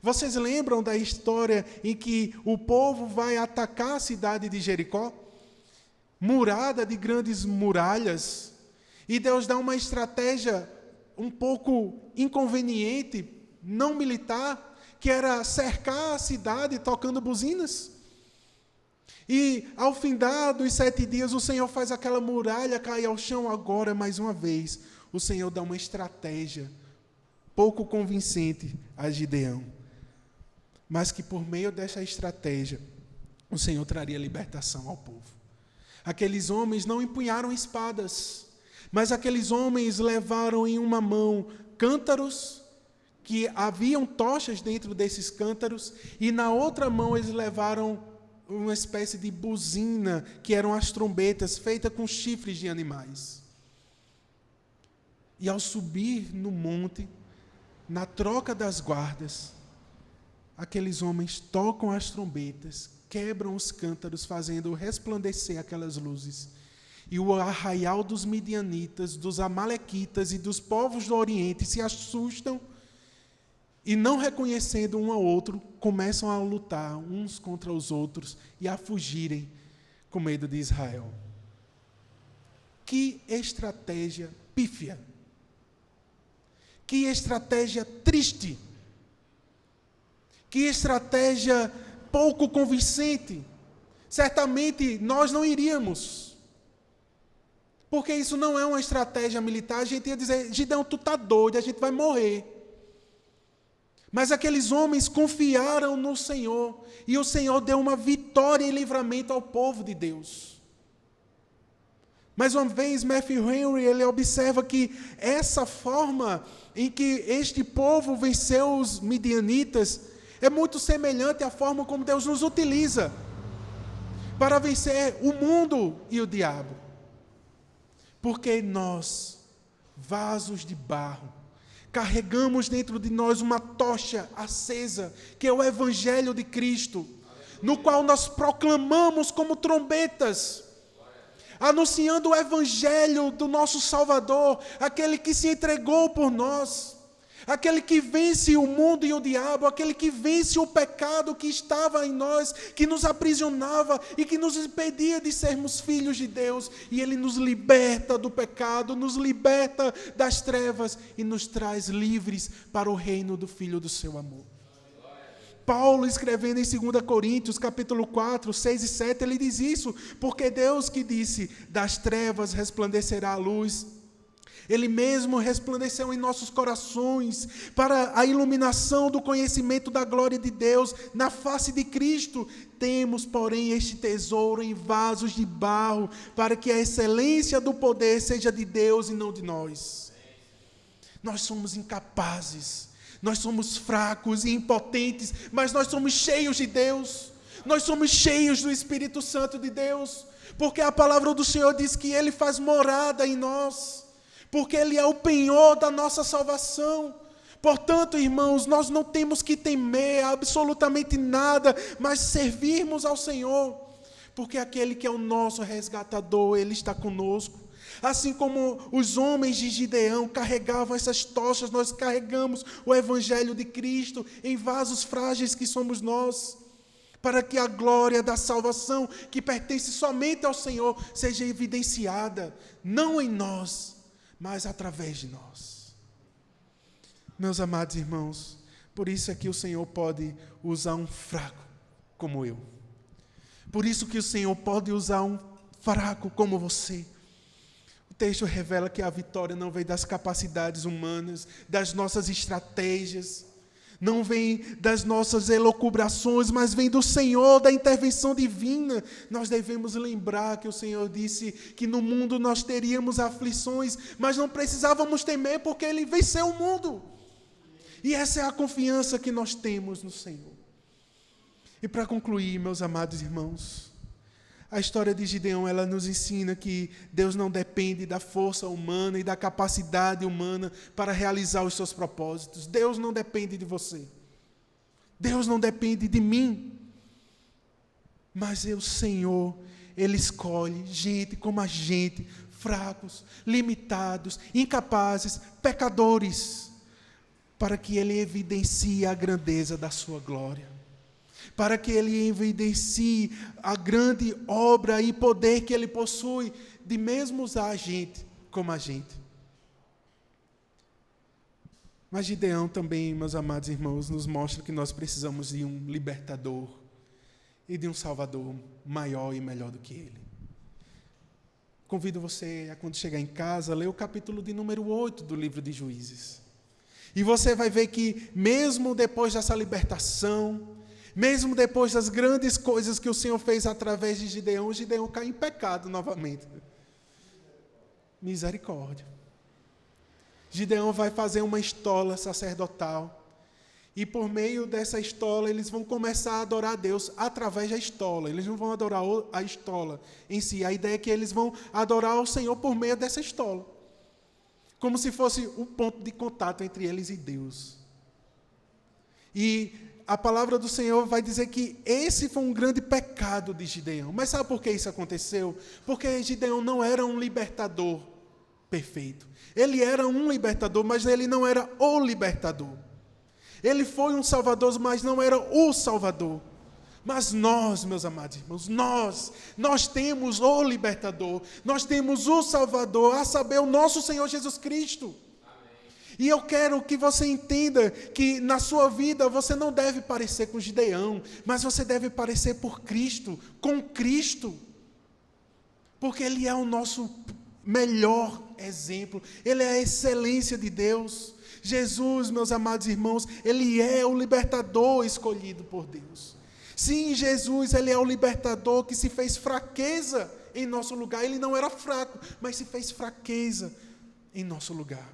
Speaker 1: Vocês lembram da história em que o povo vai atacar a cidade de Jericó? Murada de grandes muralhas. E Deus dá uma estratégia um pouco inconveniente, não militar, que era cercar a cidade tocando buzinas. E ao findar dos 7 dias, o Senhor faz aquela muralha cair ao chão. Agora, mais uma vez, o Senhor dá uma estratégia pouco convincente a Gideão. Mas que por meio dessa estratégia, o Senhor traria libertação ao povo. Aqueles homens não empunharam espadas, mas aqueles homens levaram em uma mão cântaros, que haviam tochas dentro desses cântaros, e na outra mão eles levaram uma espécie de buzina, que eram as trombetas, feitas com chifres de animais. E ao subir no monte, na troca das guardas, aqueles homens tocam as trombetas, quebram os cântaros, fazendo resplandecer aquelas luzes. E o arraial dos midianitas, dos amalequitas e dos povos do Oriente se assustam e, não reconhecendo um ao outro, começam a lutar uns contra os outros e a fugirem com medo de Israel. Que estratégia pífia! Que estratégia triste! Que estratégia pouco convincente! Certamente nós não iríamos, porque isso não é uma estratégia militar. A gente ia dizer: Gideão, tu está doido, a gente vai morrer. Mas aqueles homens confiaram no Senhor, e o Senhor deu uma vitória e livramento ao povo de Deus. Mais uma vez, Matthew Henry, ele observa que essa forma em que este povo venceu os midianitas é muito semelhante à forma como Deus nos utiliza para vencer o mundo e o diabo. Porque nós, vasos de barro, carregamos dentro de nós uma tocha acesa, que é o Evangelho de Cristo, no qual nós proclamamos como trombetas, anunciando o Evangelho do nosso Salvador, aquele que se entregou por nós, aquele que vence o mundo e o diabo, aquele que vence o pecado que estava em nós, que nos aprisionava e que nos impedia de sermos filhos de Deus, e Ele nos liberta do pecado, nos liberta das trevas e nos traz livres para o reino do Filho do seu amor. Paulo, escrevendo em 2 Coríntios, capítulo 4, 6 e 7, ele diz isso: porque Deus que disse, das trevas resplandecerá a luz, Ele mesmo resplandeceu em nossos corações para a iluminação do conhecimento da glória de Deus na face de Cristo. Temos, porém, este tesouro em vasos de barro, para que a excelência do poder seja de Deus e não de nós. Nós somos incapazes, nós somos fracos e impotentes, mas nós somos cheios de Deus, nós somos cheios do Espírito Santo de Deus, porque a palavra do Senhor diz que Ele faz morada em nós, porque Ele é o penhor da nossa salvação. Portanto, irmãos, nós não temos que temer absolutamente nada, mas servirmos ao Senhor, porque aquele que é o nosso resgatador, Ele está conosco. Assim como os homens de Gideão carregavam essas tochas, nós carregamos o Evangelho de Cristo em vasos frágeis que somos nós, para que a glória da salvação, que pertence somente ao Senhor, seja evidenciada, não em nós, mas através de nós. Meus amados irmãos, por isso é que o Senhor pode usar um fraco como eu. Por isso que o Senhor pode usar um fraco como você. O texto revela que a vitória não vem das capacidades humanas, das nossas estratégias, não vem das nossas elucubrações, mas vem do Senhor, da intervenção divina. Nós devemos lembrar que o Senhor disse que no mundo nós teríamos aflições, mas não precisávamos temer, porque Ele venceu o mundo. E essa é a confiança que nós temos no Senhor. E para concluir, meus amados irmãos, a história de Gideão, ela nos ensina que Deus não depende da força humana e da capacidade humana para realizar os seus propósitos. Deus não depende de você. Deus não depende de mim. Mas o Senhor, Ele escolhe gente como a gente, fracos, limitados, incapazes, pecadores, para que Ele evidencie a grandeza da sua glória, para que Ele evidencie a grande obra e poder que Ele possui, de mesmo usar a gente como a gente. Mas Gideão também, meus amados irmãos, nos mostra que nós precisamos de um libertador e de um salvador maior e melhor do que Ele. Convido você a, quando chegar em casa, ler o capítulo de número 8 do livro de Juízes. E você vai ver que mesmo depois dessa libertação, mesmo depois das grandes coisas que o Senhor fez através de Gideão, Gideão cai em pecado novamente. Misericórdia. Gideão vai fazer uma estola sacerdotal. E por meio dessa estola, eles vão começar a adorar a Deus através da estola. Eles não vão adorar a estola em si. A ideia é que eles vão adorar o Senhor por meio dessa estola, como se fosse o ponto de contato entre eles e Deus. E a palavra do Senhor vai dizer que esse foi um grande pecado de Gideão. Mas sabe por que isso aconteceu? Porque Gideão não era um libertador perfeito. Ele era um libertador, mas ele não era o libertador. Ele foi um salvador, mas não era o salvador. Mas nós, meus amados irmãos, nós temos o libertador, nós temos o salvador, a saber, o nosso Senhor Jesus Cristo. E eu quero que você entenda que na sua vida você não deve parecer com Gideão, mas você deve parecer por Cristo, com Cristo. Porque Ele é o nosso melhor exemplo, Ele é a excelência de Deus. Jesus, meus amados irmãos, Ele é o libertador escolhido por Deus. Sim, Jesus, Ele é o libertador que se fez fraqueza em nosso lugar. Ele não era fraco, mas se fez fraqueza em nosso lugar.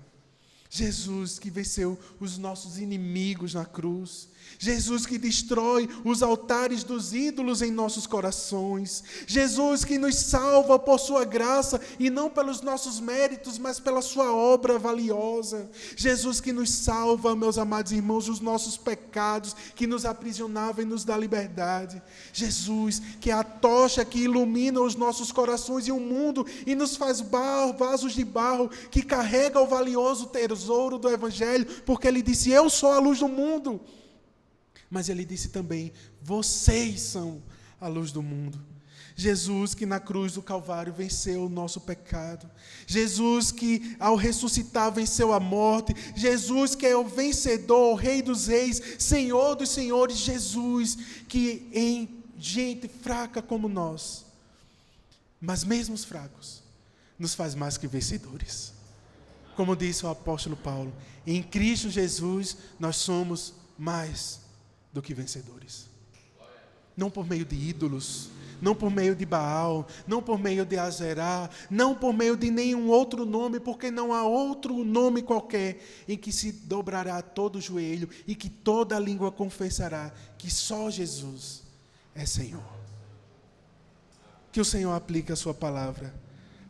Speaker 1: Jesus que venceu os nossos inimigos na cruz. Jesus que destrói os altares dos ídolos em nossos corações. Jesus que nos salva por sua graça e não pelos nossos méritos, mas pela sua obra valiosa. Jesus que nos salva, meus amados irmãos, dos nossos pecados, que nos aprisionava e nos dá liberdade. Jesus que é a tocha que ilumina os nossos corações e o mundo e nos faz vasos de barro, que carrega o valioso tesouro do Evangelho, porque Ele disse: eu sou a luz do mundo. Mas Ele disse também: vocês são a luz do mundo. Jesus que na cruz do Calvário venceu o nosso pecado. Jesus que ao ressuscitar venceu a morte. Jesus que é o vencedor, o Rei dos reis, Senhor dos senhores. Jesus que em gente fraca como nós, mas mesmo fracos, nos faz mais que vencedores. Como disse o apóstolo Paulo, em Cristo Jesus nós somos mais do que vencedores. Não por meio de ídolos, não por meio de Baal, não por meio de Azerá, não por meio de nenhum outro nome, porque não há outro nome qualquer em que se dobrará todo o joelho e que toda língua confessará que só Jesus é Senhor. Que o Senhor aplique a sua palavra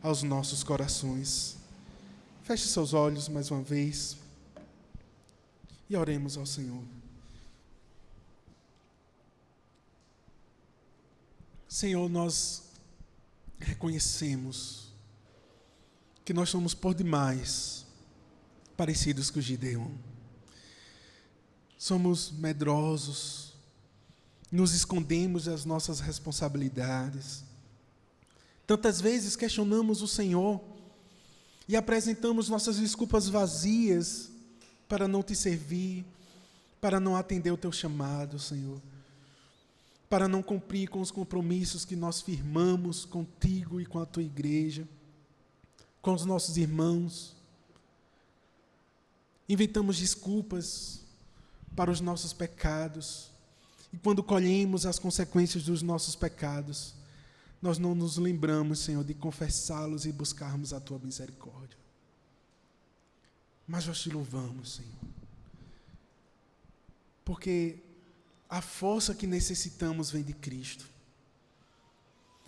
Speaker 1: aos nossos corações. Feche seus olhos mais uma vez e oremos ao Senhor. Senhor, nós reconhecemos que nós somos por demais parecidos com Gideão. Somos medrosos, nos escondemos das nossas responsabilidades. Tantas vezes questionamos o Senhor e apresentamos nossas desculpas vazias para não te servir, para não atender o teu chamado, Senhor, para não cumprir com os compromissos que nós firmamos contigo e com a tua igreja, com os nossos irmãos. Inventamos desculpas para os nossos pecados, e quando colhemos as consequências dos nossos pecados, nós não nos lembramos, Senhor, de confessá-los e buscarmos a tua misericórdia. Mas nós te louvamos, Senhor, porque a força que necessitamos vem de Cristo.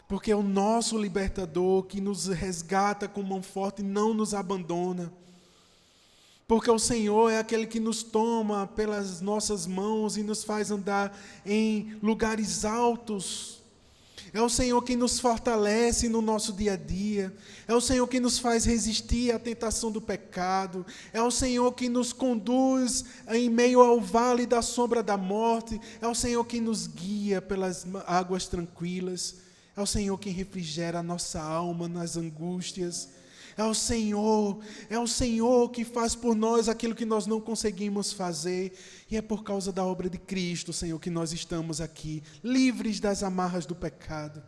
Speaker 1: Porque é o nosso libertador que nos resgata com mão forte e não nos abandona. Porque o Senhor é aquele que nos toma pelas nossas mãos e nos faz andar em lugares altos. É o Senhor que nos fortalece no nosso dia a dia. É o Senhor que nos faz resistir à tentação do pecado. É o Senhor que nos conduz em meio ao vale da sombra da morte. É o Senhor que nos guia pelas águas tranquilas. É o Senhor que refrigera a nossa alma nas angústias. É o Senhor que faz por nós aquilo que nós não conseguimos fazer. E é por causa da obra de Cristo, Senhor, que nós estamos aqui, livres das amarras do pecado.